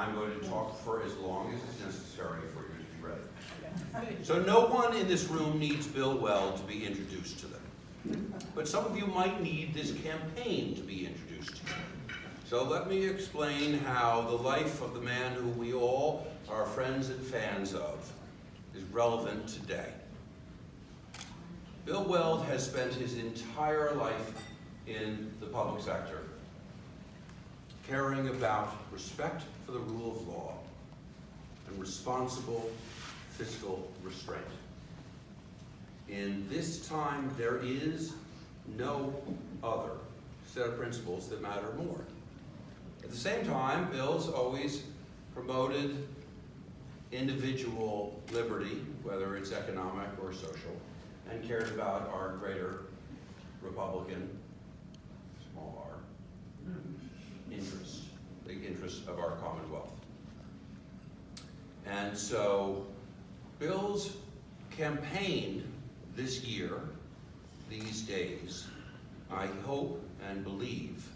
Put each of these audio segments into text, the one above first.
I'm going to talk for as long as is necessary for you to be ready. So no one in this room needs Bill Weld to be introduced to them. But some of you might need this campaign to be introduced to you. So let me explain how the life of the man who we all are friends and fans of is relevant today. Bill Weld has spent his entire life in the public sector, caring about respect for the rule of law and responsible fiscal restraint. In this time, there is no other set of principles that matter more. At the same time, Bill's always promoted individual liberty, whether it's economic or social, and cared about our greater Republican, small r, interests, the interests of our Commonwealth. And so Bill's campaign this year, these days, I hope and believe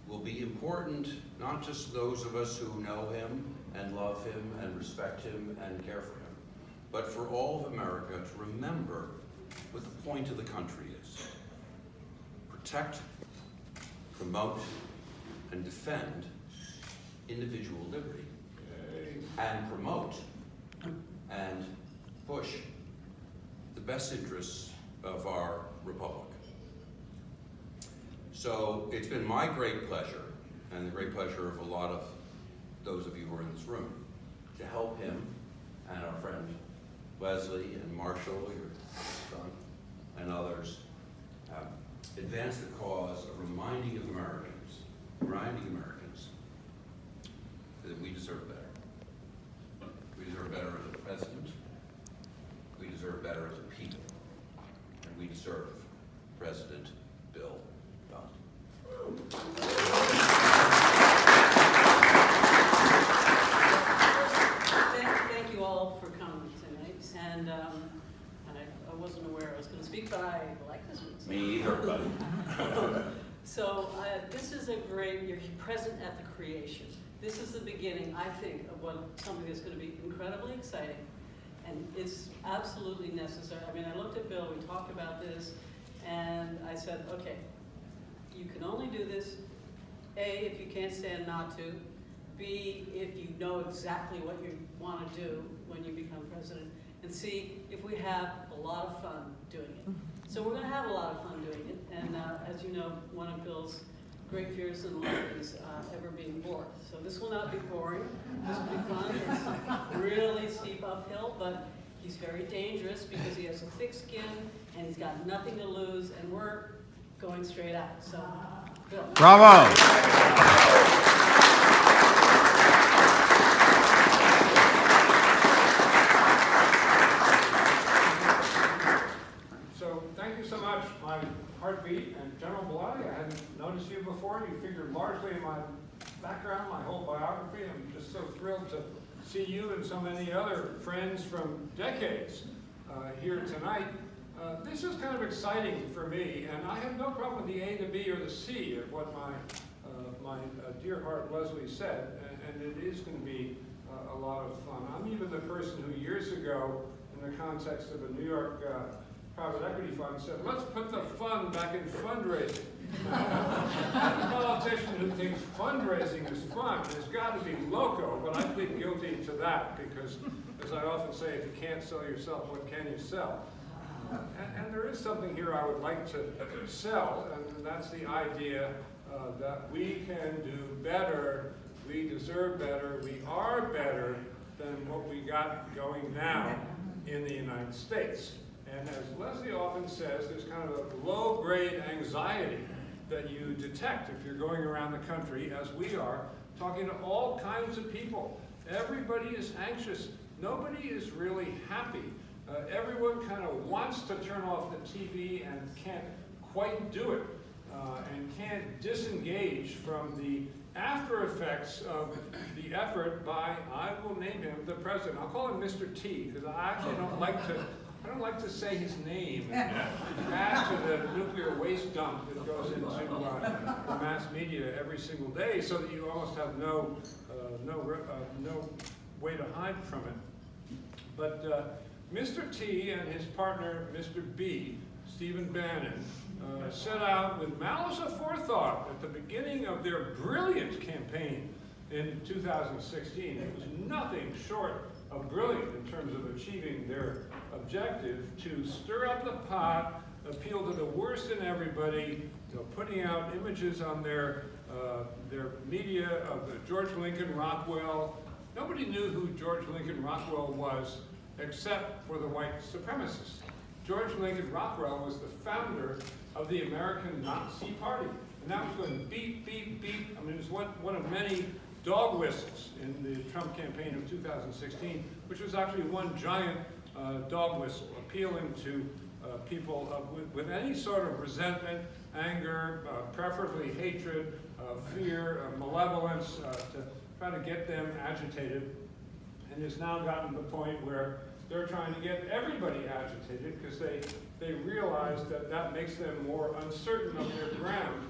will be important, not just to those of us who know him and love him and respect him and care for him, but for all of America to remember what the point of the country is. Protect, promote, and defend individual liberty, and promote and push the best interests of our republic. So it's been my great pleasure, and the great pleasure of a lot of those of you who are in this room, to help him and our friend Leslie and Marshall, your son, and others, advance the cause of reminding Americans that we deserve better. We deserve better as a president. We deserve better as a people. And we deserve President Bill Weld. Thank you all for coming tonight. And I wasn't aware I was going to speak, but I like this one. Me either, buddy. So this is a great, you're present at the creation. This is the beginning, I think, of what something that's going to be incredibly exciting. And it's absolutely necessary. I mean, I looked at Bill, we talked about this, and I said, okay, you can only do this, A, if you can't stand not to, B, if you know exactly what you want to do when you become president, and C, if we have a lot of fun doing it. So we're going to have a lot of fun doing it, and as you know, one of Bill's great fears in life is ever being bored. So this will not be boring. This will be fun. It's really steep uphill, but he's very dangerous because he has a thick skin and he's got nothing to lose, and we're going straight out. So, Bill. Bravo! So thank you so much. My heartbeat and General Bellotti, I hadn't noticed you before. You figured largely in my background, my whole biography. I'm just so thrilled to see you and so many other friends from decades here tonight. This is kind of exciting for me, and I have no problem with the A, the B, or the C of what my dear heart Leslie said, and it is going to be a lot of fun. I'm even the person who years ago, in the context of a New York private equity fund, said, let's put the fun back in fundraising. A politician who thinks fundraising is fun has got to be loco, but I plead guilty to that because, as I often say, if you can't sell yourself, what can you sell? And there is something here I would like to sell, and that's the idea that we can do better, we deserve better, we are better than what we got going now in the United States. And as Leslie often says, there's kind of a low-grade anxiety that you detect if you're going around the country, as we are, talking to all kinds of people. Everybody is anxious. Nobody is really happy. Everyone kind of wants to turn off the TV and can't quite do it, and can't disengage from the after effects of the effort by, I will name him, the president. I'll call him Mr. T, because I actually don't like to I don't like to say his name, add to the nuclear waste dump that goes into the mass media every single day, so that you almost have no way to hide from it. But Mr. T and his partner, Mr. B, Stephen Bannon, set out with malice aforethought at the beginning of their brilliant campaign in 2016. It was nothing short of brilliant in terms of achieving their objective to stir up the pot, appeal to the worst in everybody, putting out images on their media of George Lincoln Rockwell. Nobody knew who George Lincoln Rockwell was except for the white supremacists. George Lincoln Rockwell was the founder of the American Nazi Party. And that was going beep, beep, beep. I mean, it was one of many dog whistles in the Trump campaign of 2016, which was actually one giant dog whistle, appealing to people with any sort of resentment, anger, preferably hatred, fear, malevolence, to try to get them agitated. And it's now gotten to the point where they're trying to get everybody agitated because they realize that that makes them more uncertain of their ground.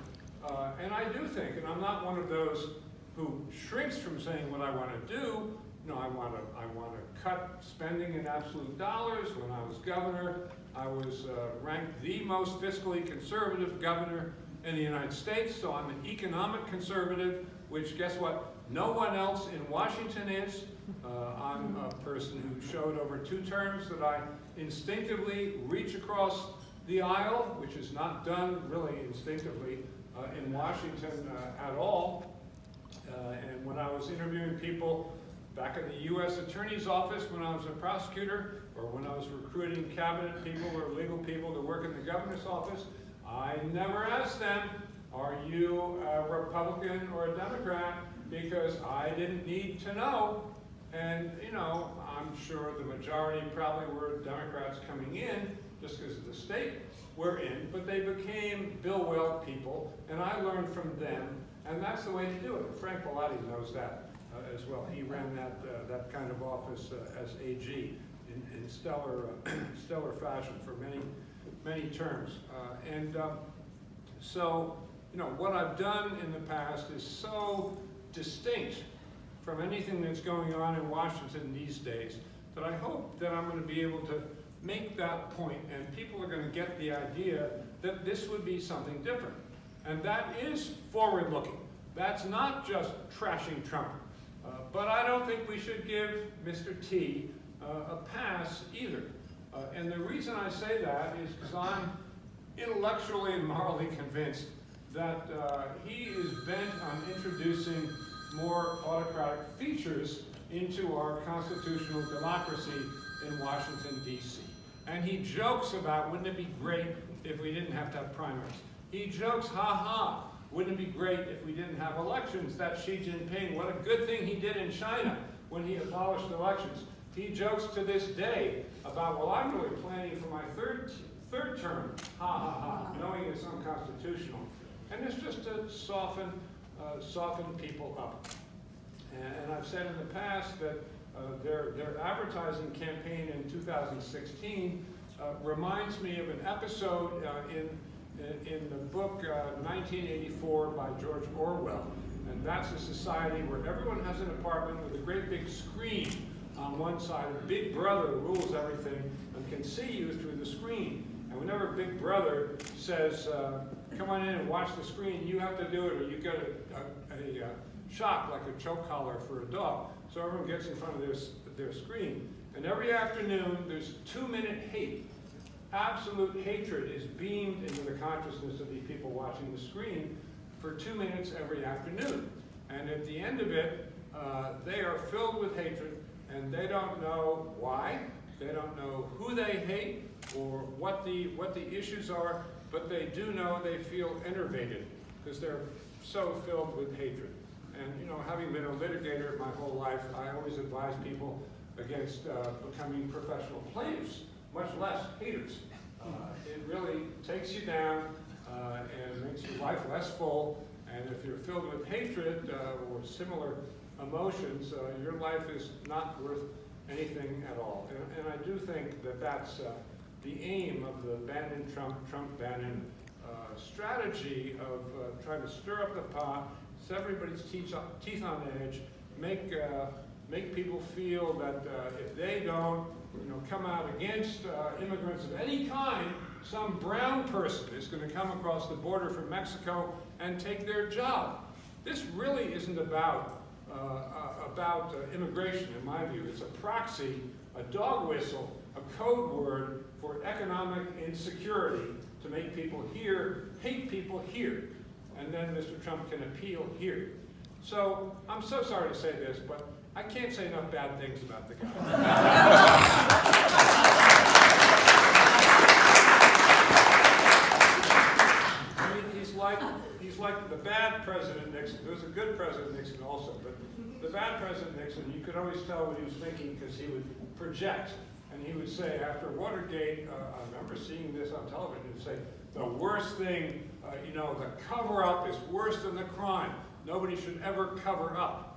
And I do think, and I'm not one of those who shrinks from saying what I want to do. No, I want to cut spending in absolute dollars. When I was governor, I was ranked the most fiscally conservative governor in the United States. So I'm an economic conservative, which guess what? No one else in Washington is. I'm a person who showed over 2 terms that I instinctively reach across the aisle, which is not done really instinctively in Washington at all. And when I was interviewing people back in the U.S. Attorney's Office when I was a prosecutor, or when I was recruiting cabinet people or legal people to work in the governor's office, I never asked them, are you a Republican or a Democrat? Because I didn't need to know. And, you know, I'm sure the majority probably were Democrats coming in, just because of the state we're in, but they became Bill Weld people, and I learned from them, and that's the way to do it. Frank Bellotti knows that as well. He ran that kind of office as AG in stellar fashion for many terms. So, you know, what I've done in the past is so distinct from anything that's going on in Washington these days that I hope that I'm going to be able to make that point, and people are going to get the idea that this would be something different. And that is forward-looking. That's not just trashing Trump. But I don't think we should give Mr. T a pass either. And the reason I say that is because I'm intellectually and morally convinced that he is bent on introducing more autocratic features into our constitutional democracy in Washington, D.C. And he jokes about, wouldn't it be great if we didn't have to have primaries? He jokes, ha, wouldn't it be great if we didn't have elections? That's Xi Jinping. What a good thing he did in China when he abolished elections. He jokes to this day about, well, I'm really planning for my third term, knowing it's unconstitutional. And it's just to soften people up. And I've said in the past that their advertising campaign in 2016 reminds me of an episode in the book 1984 by George Orwell. And that's a society where everyone has an apartment with a great big screen on one side. A Big Brother rules everything and can see you through the screen. And whenever Big Brother says, come on in and watch the screen, you have to do it or you get a shock like a choke collar for a dog. So everyone gets in front of their screen. And every afternoon, there's 2-minute hate. Absolute hatred is beamed into the consciousness of these people watching the screen for 2 minutes every afternoon. And at the end of it, they are filled with hatred, and they don't know why. They don't know who they hate or what the issues are, but they do know they feel enervated because they're so filled with hatred. And, you know, having been a litigator my whole life, I always advise people against becoming professional plaintiffs, much less haters. It really takes you down and makes your life less full. And if you're filled with hatred or similar emotions, your life is not worth anything at all. And I do think that that's the aim of the Bannon-Trump, Trump-Bannon strategy of trying to stir up the pot, set everybody's teeth on edge, make people feel that if they don't, come out against immigrants of any kind, some brown person is going to come across the border from Mexico and take their job. This really isn't about immigration, in my view. It's a proxy, a dog whistle, a code word for economic insecurity to make people here hate people here. And then Mr. Trump can appeal here. So I'm so sorry to say this, but I can't say enough bad things about the guy. I mean, he's like the bad President Nixon. There was a good President Nixon also, but the bad President Nixon, you could always tell what he was thinking because he would project. And he would say, after Watergate, I remember seeing this on television, he would say, the worst thing, the cover-up is worse than the crime. Nobody should ever cover up.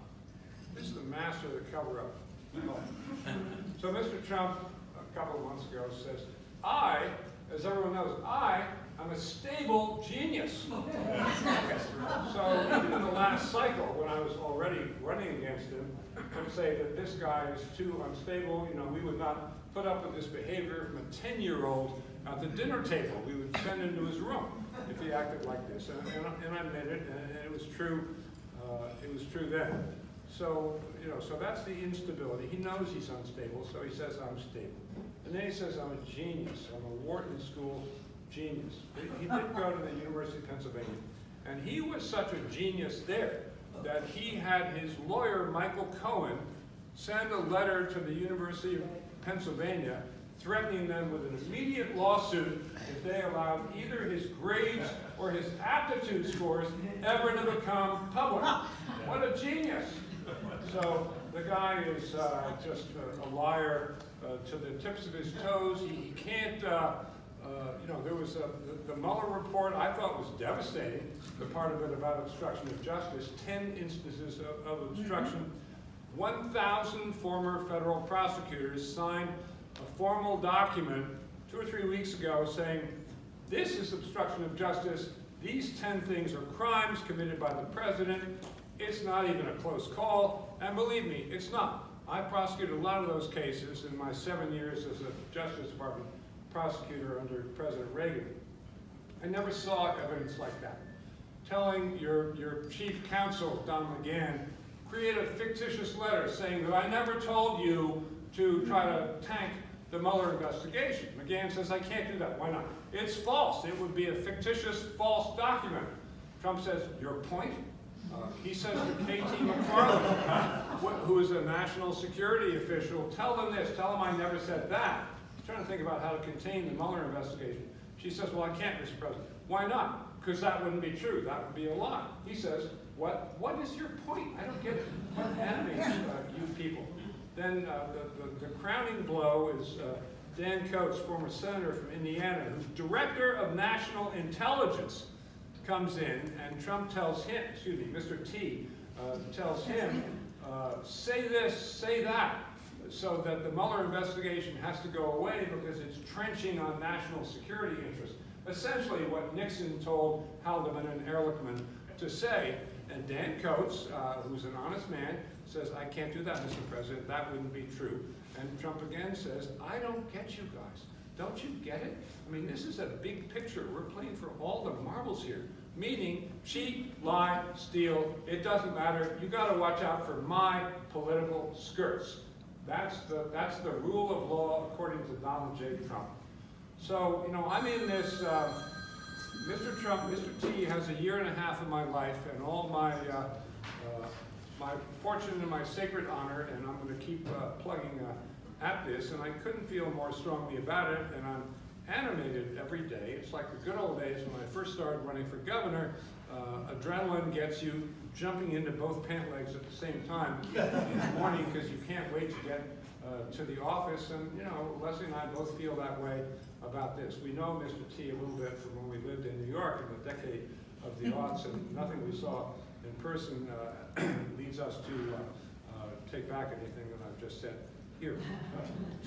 This is the master of the cover-up. So Mr. Trump, a couple of months ago, says, I, as everyone knows, I'm a stable genius. So even in the last cycle, when I was already running against him, I would say that this guy is too unstable. We would not put up with this behavior from a 10-year-old at the dinner table. We would send him to his room if he acted like this. And I meant it, and it was true. It was true then. So, so that's the instability. He knows he's unstable, so he says, I'm stable. And then he says, I'm a genius. I'm a Wharton School genius. He did go to the University of Pennsylvania. And he was such a genius there that he had his lawyer, Michael Cohen, send a letter to the University of Pennsylvania threatening them with an immediate lawsuit if they allowed either his grades or his aptitude scores ever to become public. What a genius. So the guy is just a liar to the tips of his toes. He can't, there was the Mueller report I thought was devastating, the part of it about obstruction of justice, 10 instances of obstruction. 1,000 former federal prosecutors signed a formal document 2 or 3 weeks ago saying, this is obstruction of justice, these 10 things are crimes committed by the president, it's not even a close call, and believe me, it's not. I prosecuted a lot of those cases in my 7 years as a Justice Department prosecutor under President Reagan. I never saw evidence like that. Telling your chief counsel, Don McGahn, create a fictitious letter saying that I never told you to try to tank the Mueller investigation. McGahn says, I can't do that. Why not? It's false. It would be a fictitious, false document. Trump says, your point? He says to KT McFarland, who is a national security official, tell them this, tell them I never said that. He's trying to think about how to contain the Mueller investigation. She says, well, I can't, Mr. President. Why not? Because that wouldn't be true. That would be a lie. He says, what is your point? I don't get it. What animates you people? Then the crowning blow is Dan Coates, former senator from Indiana, who's director of national intelligence, comes in, and Trump tells him, Mr. T tells him, say this, say that, so that the Mueller investigation has to go away because it's trenching on national security interests. Essentially what Nixon told Haldeman and Ehrlichman to say, and Dan Coates, who's an honest man, says, I can't do that, Mr. President, that wouldn't be true. And Trump again says, I don't get you guys. Don't you get it? I mean, this is a big picture. We're playing for all the marbles here. Meaning, cheat, lie, steal, it doesn't matter. You gotta watch out for my political skirts. That's the rule of law according to Donald J. Trump. So, I'm in this, Mr. Trump, Mr. T has a year and a half of my life and all my fortune and my sacred honor, and I'm going to keep plugging at this, and I couldn't feel more strongly about it, and I'm animated every day. It's like the good old days when I first started running for governor. Adrenaline gets you jumping into both pant legs at the same time in the morning because you can't wait to get to the office, and Leslie and I both feel that way about this. We know Mr. T a little bit from when we lived in New York in the decade of the aughts, and nothing we saw in person leads us to take back anything that I've just said. here.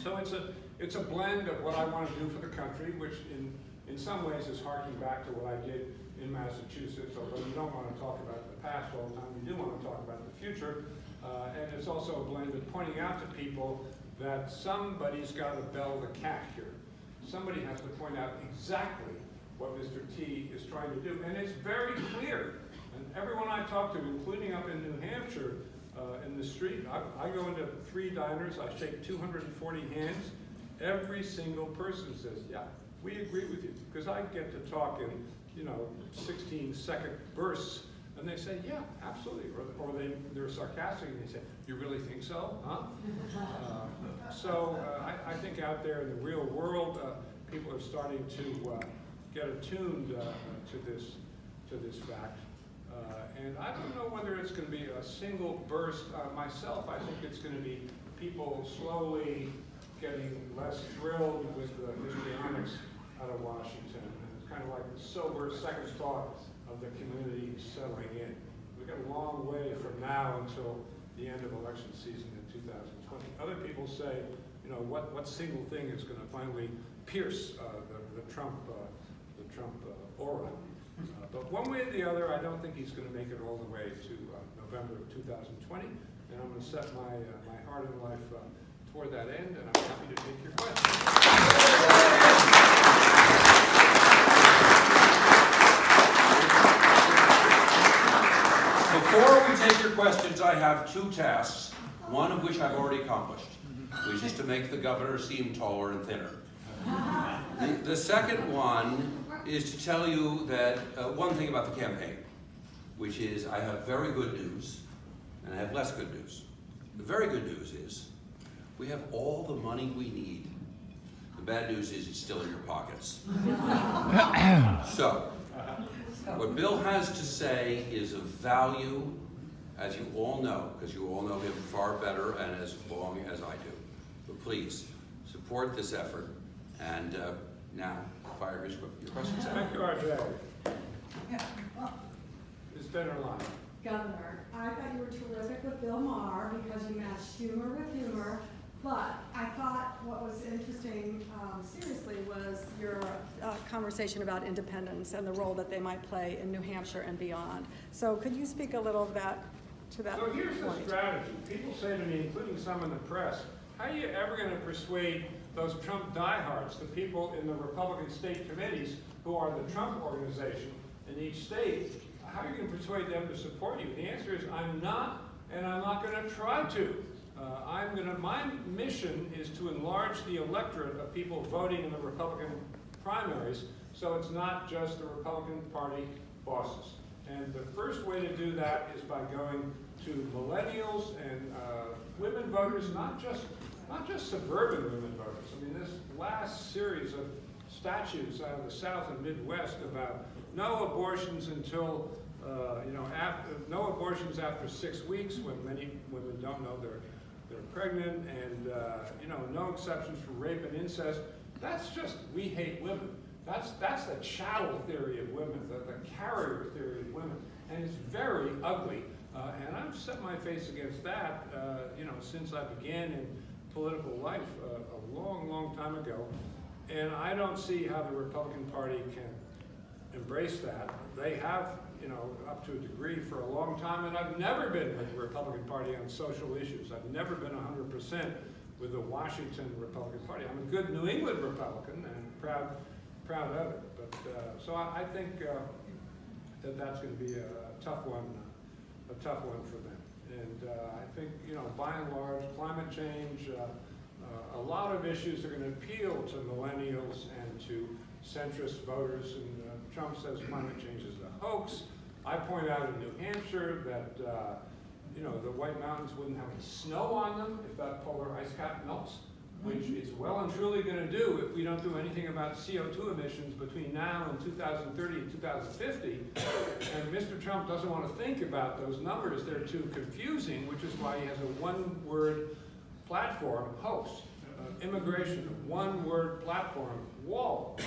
So it's a blend of what I want to do for the country, which in some ways is harking back to what I did in Massachusetts, although you don't want to talk about the past all the time, you do want to talk about the future. And it's also a blend of pointing out to people that somebody's got to bell the cat here. Somebody has to point out exactly what Mr. T is trying to do. And it's very clear. And everyone I talk to, including up in New Hampshire, in the street, I go into 3 diners, I shake 240 hands. Every single person says, yeah, we agree with you. Because I get to talk in, 16-second bursts. And they say, yeah, absolutely. Or they're sarcastic and they say, you really think so? Huh? I think out there in the real world, people are starting to get attuned to this fact. And I don't know whether it's going to be a single burst. Myself, I think it's going to be people slowly getting less thrilled with the histrionics out of Washington. And it's kind of like the sober second thought of the community settling in. We've got a long way from now until the end of election season in 2020. Other people say, what single thing is going to finally pierce the Trump aura? But one way or the other, I don't think he's going to make it all the way to November of 2020. And I'm going to set my heart and life toward that end, and I'm happy to take your questions. Before we take your questions, I have 2 tasks, one of which I've already accomplished, which is to make the governor seem taller and thinner. The second one is to tell you that one thing about the campaign, which is I have very good news and I have less good news. The very good news is we have all the money we need. The bad news is it's still in your pockets. So, what Bill has to say is of value, as you all know, because you all know him far better and as long as I do. But please, support this effort, and now, fire your questions out. Thank you, RJ. Ms. Dennerlein. Governor, I thought you were terrific with Bill Maher because you matched humor with humor, but I thought what was interesting, seriously, was your conversation about independence and the role that they might play in New Hampshire and beyond. So could you speak a little to that So here's the point? strategy. People say to me, including some in the press, how are you ever going to persuade those Trump diehards, the people in the Republican state committees who are the Trump organization in each state, how are you going to persuade them to support you? The answer is I'm not, and I'm not going to try to. My mission is to enlarge the electorate of people voting in the Republican primaries, so it's not just the Republican Party bosses. And the first way to do that is by going to millennials and women voters, not just suburban women voters. I mean, this last series of statutes out of the South and Midwest about no abortions until, no abortions after 6 weeks when many women don't know they're pregnant, and no exceptions for rape and incest. That's just, we hate women. That's the chattel theory of women, the carrier theory of women, and it's very ugly. And I've set my face against that, since I began in political life a long, long time ago. And I don't see how the Republican Party can embrace that. They have, up to a degree for a long time, and I've never been with the Republican Party on social issues. I've never been 100% with the Washington Republican Party. I'm a good New England Republican and proud of it. But so I think that's going to be a tough one for them. And I think, by and large, climate change, a lot of issues are going to appeal to millennials and to centrist voters. And Trump says climate change is a hoax. I point out in New Hampshire that the White Mountains wouldn't have any snow on them if that polar ice cap melts, which it's well and truly going to do if we don't do anything about CO2 emissions between now and 2030 and 2050. And Mr. Trump doesn't want to think about those numbers. They're too confusing, which is why he has a one-word platform, hoax. Immigration, one-word platform, wall.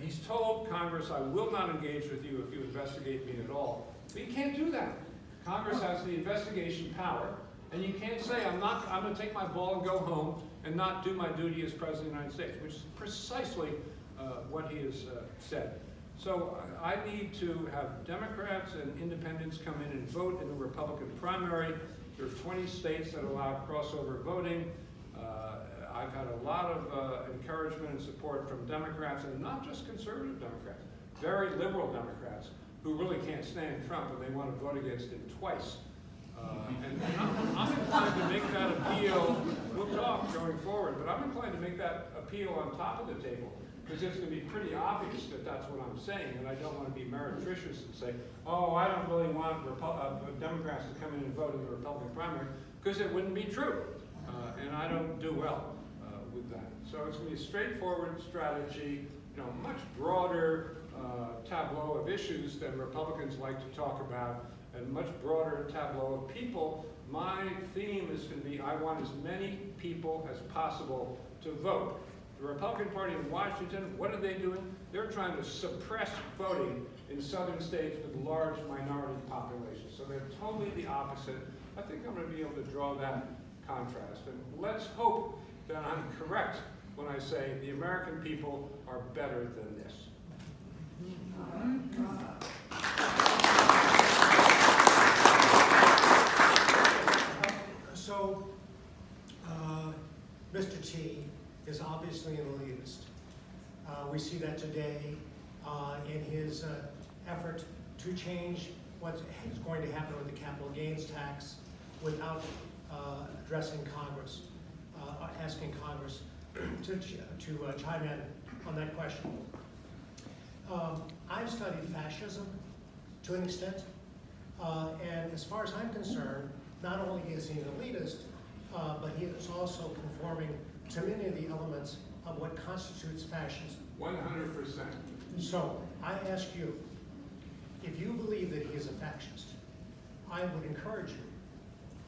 He's told Congress, I will not engage with you if you investigate me at all. But he can't do that. Congress has the investigation power, And you can't say, I'm going to take my ball and go home and not do my duty as President of the United States, which is precisely what he has said. So I need to have Democrats and independents come in and vote in the Republican primary. There are 20 states that allow crossover voting. I've had a lot of encouragement and support from Democrats, and not just conservative Democrats, very liberal Democrats who really can't stand Trump and they want to vote against him twice. And I'm inclined to make that appeal. We'll talk going forward, but I'm inclined to make that appeal on top of the table, because it's going to be pretty obvious that that's what I'm saying, and I don't want to be meretricious and say, oh, I don't really want Democrats to come in and vote in the Republican primary, because it wouldn't be true, and I don't do well with that. So it's going to be a straightforward strategy, much broader tableau of issues than Republicans like to talk about, and much broader tableau of people. My theme is going to be, I want as many people as possible to vote. The Republican Party in Washington, what are they doing? They're trying to suppress voting in southern states with large minority populations. So they're totally the opposite. I think I'm going to be able to draw that contrast. And let's hope that I'm correct when I say the American people are better than this. So, Mr. T is obviously an elitist. We see that today in his effort to change what is going to happen with the capital gains tax without addressing Congress, asking Congress to chime in on that question. I've studied fascism to an extent, and as far as I'm concerned, not only is he an elitist, but he is also conforming to many of the elements of what constitutes fascism. 100%. So I ask you, if you believe that he is a fascist, I would encourage you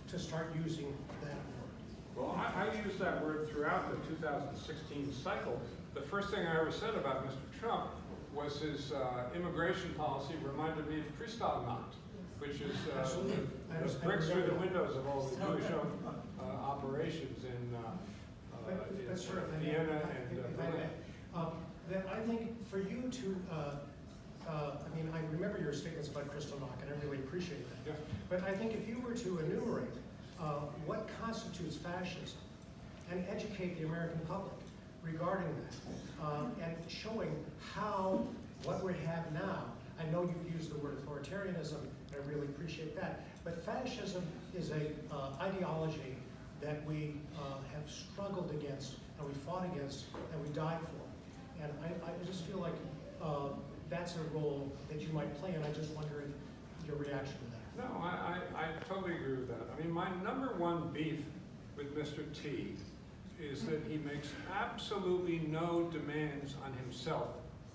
to start using that word. Well, I used that word throughout the 2016 cycle. The first thing I ever said about Mr. Trump was his immigration policy reminded me of Kristallnacht, which is the bricks through the windows of all the Jewish operations in Vienna and Berlin. That I think for you to, I remember your statements about Kristallnacht, and I really appreciate that. Yeah. But I think if you were to enumerate what constitutes fascism and educate the American public regarding that, and showing how what we have now, I know you've used the word authoritarianism, and I really appreciate that, but fascism is a ideology that we have struggled against, and we fought against, and we died for. And I just feel like that's a role that you might play, and I just wonder your reaction to that. No, I totally agree with that. I mean, my number one beef with Mr. T is that he makes absolutely no demands on himself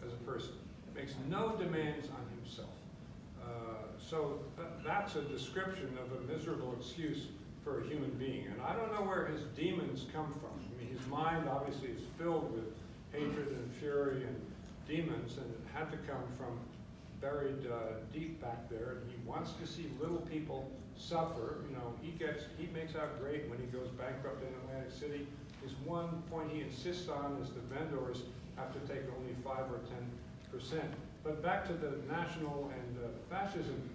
as a person. Makes no demands on himself. So that's a description of a miserable excuse for a human being. And I don't know where his demons come from. I mean, his mind obviously is filled with hatred and fury and demons, and it had to come from buried deep back there. And he wants to see little people suffer. He makes out great when he goes bankrupt in Atlantic City. His one point he insists on is the vendors have to take only 5 or 10%. But back to the national and fascism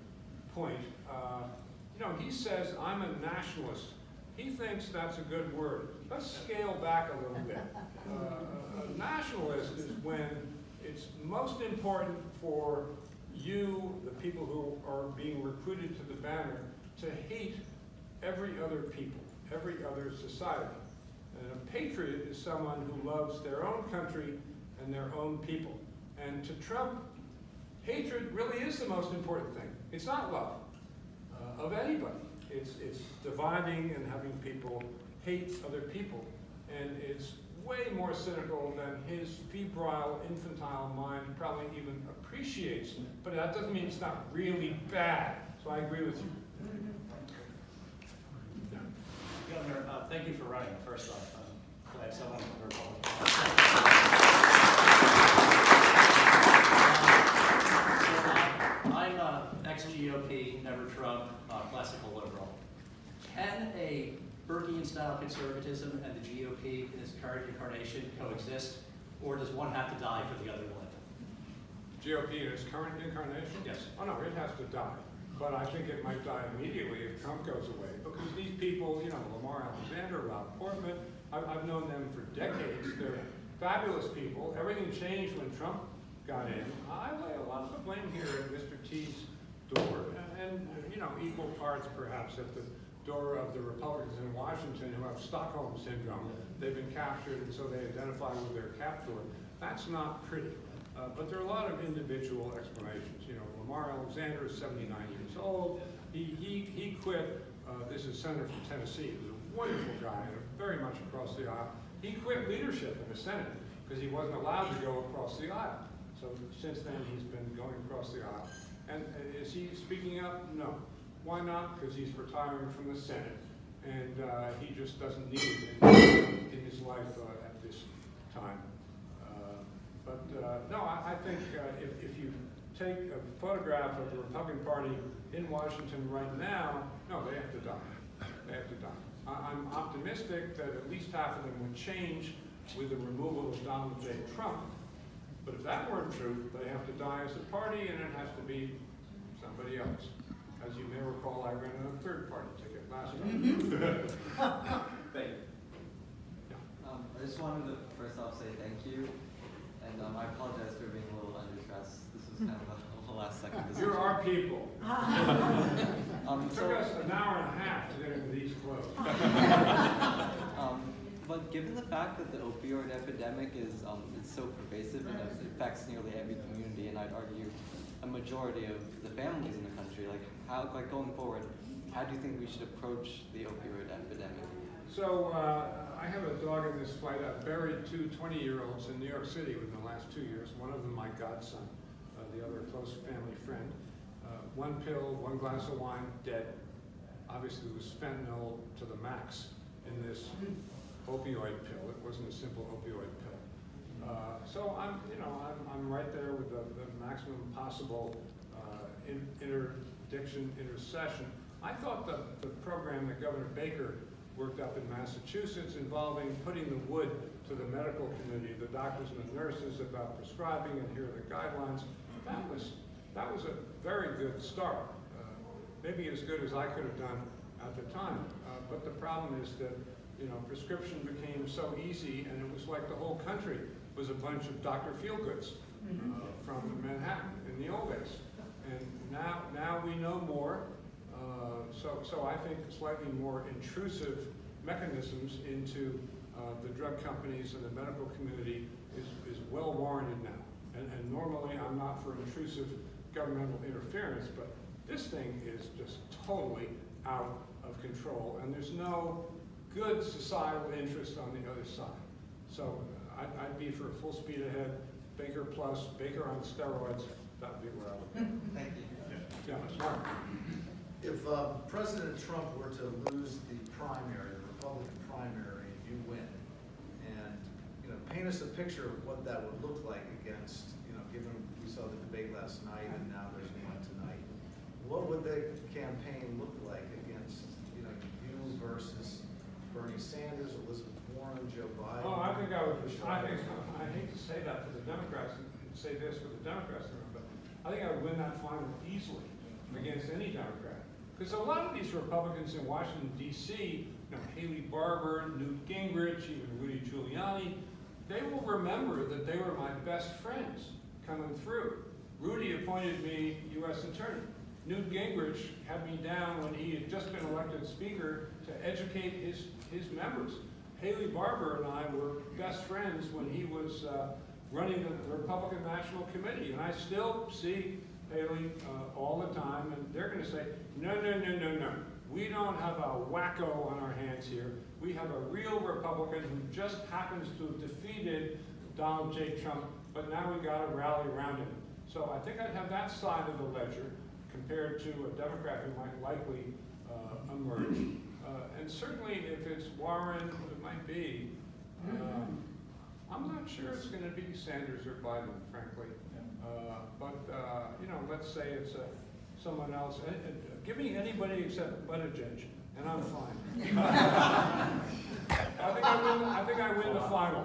point, he says, I'm a nationalist. He thinks that's a good word. Let's scale back a little bit. A nationalist is when it's most important for you, the people who are being recruited to the banner, to hate every other people, every other society. And a patriot is someone who loves their own country and their own people. And to Trump, hatred really is the most important thing. It's not love of anybody. It's dividing and having people hate other people. And it's way more cynical than his febrile, infantile mind probably even appreciates. But that doesn't mean it's not really bad. So I agree with you. Governor, thank you for running, first off. I'm glad someone from the Republican. I'm ex-GOP, never Trump, classical liberal. Can a Burkean-style conservatism and the GOP in its current incarnation coexist, or does one have to die for the other to live? GOP in its current incarnation? Yes. Oh, no, it has to die. But I think it might die immediately if Trump goes away, because these people, you know, Lamar Alexander, Rob Portman, I've known them for decades. They're fabulous people. Everything changed when Trump got in. I lay a lot of the blame here at Mr. T's door, and you know, equal parts perhaps at the door of the Republicans in Washington who have Stockholm syndrome. They've been captured, and so they identify with their captor. That's not pretty. But there are a lot of individual explanations. You know, Lamar Alexander is 79 years old. He quit. This is Senator from Tennessee. He was a wonderful guy, very much across the aisle. He quit leadership in the Senate because he wasn't allowed to go across the aisle. So since then, he's been going across the aisle. And is he speaking up? No. Why not? Because he's retiring from the Senate, and he just doesn't need it in his life at this time. No, I think if you take a photograph of the Republican Party in Washington right now, no, they have to die. They have to die. I'm optimistic that at least half of them would change with the removal of Donald J. Trump. But if that weren't true, they have to die as a party, and it has to be somebody else. As you may recall, I ran a third-party ticket last time. Thank you. I just wanted to first off say thank you, and I apologize for being a little under stress. This was kind of a last-second decision. You're our people. It took us an hour and a half to get into these clothes. But given the fact that the opioid epidemic is it's so pervasive and it affects nearly every community, and I'd argue a majority of the families in the country, like going forward, how do you think we should approach the opioid epidemic? So I have a dog in this fight. I've buried two 20-year-olds in New York City within the last 2 years. One of them my godson, the other a close family friend. One pill, one glass of wine, dead. Obviously, there was fentanyl to the max in this opioid pill. It wasn't a simple opioid pill. So I'm right there with the maximum possible intercession. I thought the program that Governor Baker worked up in Massachusetts involving putting the wood to the medical community, the doctors and the nurses about prescribing, and here are the guidelines. That was a very good start. Maybe as good as I could have done at the time. But the problem is that prescription became so easy, and it was like the whole country was a bunch of Dr. Feelgoods from Manhattan in the old days. And now we know more. So I think slightly more intrusive mechanisms into the drug companies and the medical community is well warranted now. And normally I'm not for intrusive governmental interference, but this thing is just totally out of control, and there's no good societal interest on the other side. So I'd be for full speed ahead, Baker plus, Baker on steroids. That would be where I would go. Thank you. Yeah, Mark. If President Trump were to lose the primary, the Republican primary, you win, and paint us a picture of what that would look like against, given we saw the debate last night and now there's one tonight. What would the campaign look like against you versus Bernie Sanders, Elizabeth Warren, Joe Biden? Oh, I hate to say that to the Democrats and say this for the Democrats, but I think I would win that final easily against any Democrat. Because a lot of these Republicans in Washington, D.C., Haley Barbour, Newt Gingrich, even Rudy Giuliani, they will remember that they were my best friends coming through. Rudy appointed me U.S. Attorney. Newt Gingrich had me down when he had just been elected Speaker to educate his members. Haley Barbour and I were best friends when he was running the Republican National Committee, and I still see Haley all the time, and they're going to say, no. We don't have a wacko on our hands here. We have a real Republican who just happens to have defeated Donald J. Trump, but now we got to rally around him. So I think I'd have that side of the ledger compared to a Democrat who might likely emerge. And certainly if it's Warren, it might be. I'm not sure it's going to be Sanders or Biden, frankly. Let's say it's someone else. Give me anybody except Buttigieg, and I'm fine. I think I win the final.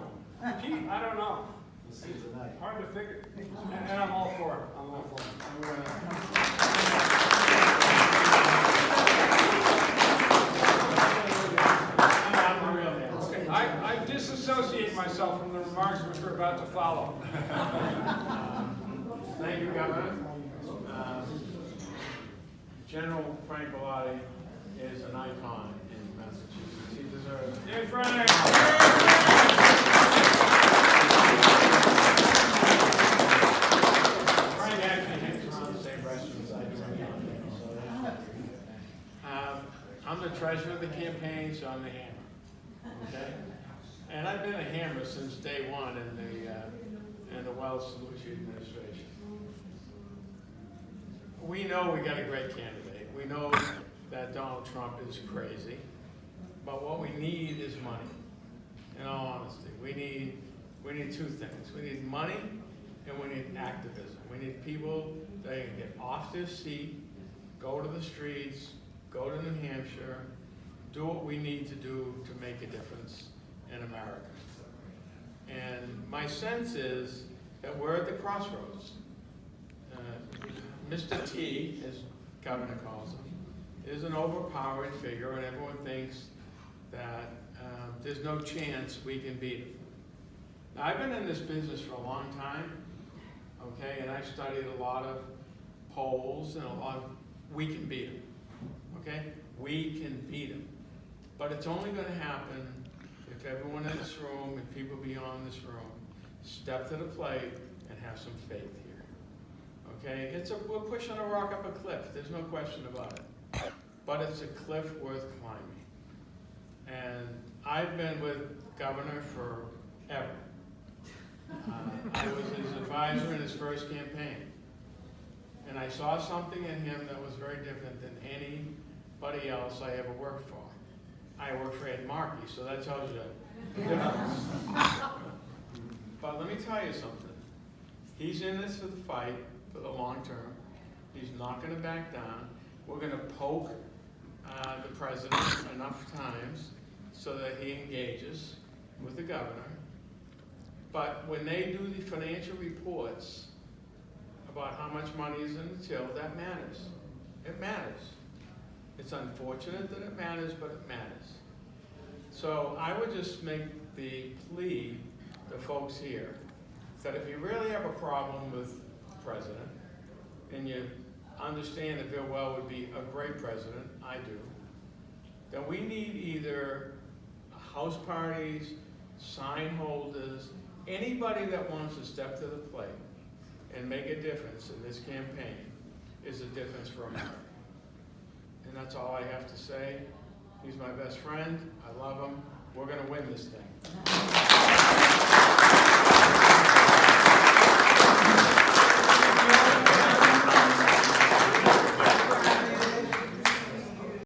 Pete, I don't know. We'll see tonight. Hard to figure. And I'm all for it. I'm all for it. Okay, I disassociate myself from the remarks which are about to follow. Thank you, Governor. General Frank Bellotti is an icon in Massachusetts. He deserves it. Yay, Frank! Frank actually hangs around the same restaurants I do every Monday, so yeah. I'm the treasurer of the campaign, so I'm the hammer. Okay? And I've been a hammer since day one in the Weld Solution administration. We know we got a great candidate. We know that Donald Trump is crazy, but what we need is money. In all honesty, we need two things. We need money and we need activism. We need people that can get off their seat, go to the streets, go to New Hampshire, do what we need to do to make a difference in America. And my sense is that we're at the crossroads. Mr. T, as Governor calls him, is an overpowering figure, and everyone thinks that there's no chance we can beat him. Now, I've been in this business for a long time, okay, and I've studied a lot of polls and we can beat him, okay? We can beat him. But it's only going to happen if everyone in this room and people beyond this room step to the plate and have some faith here. Okay, we're pushing a rock up a cliff, there's no question about it. But it's a cliff worth climbing. And I've been with Governor forever. I was his advisor in his first campaign. And I saw something in him that was very different than anybody else I ever worked for. I worked for Ed Markey, so that tells you the difference. But let me tell you something. He's in this for the fight, for the long term. He's not going to back down. We're going to poke the president enough times so that he engages with the governor. But when they do the financial reports about how much money is in the till, that matters. It matters. It's unfortunate that it matters, but it matters. So I would just make the plea to folks here that if you really have a problem with the president and you understand that Bill Weld would be a great president, I do, then we need either house parties, sign holders, anybody that wants to step to the plate and make a difference in this campaign is a difference for America. And that's all I have to say. He's my best friend. I love him. We're going to win this thing.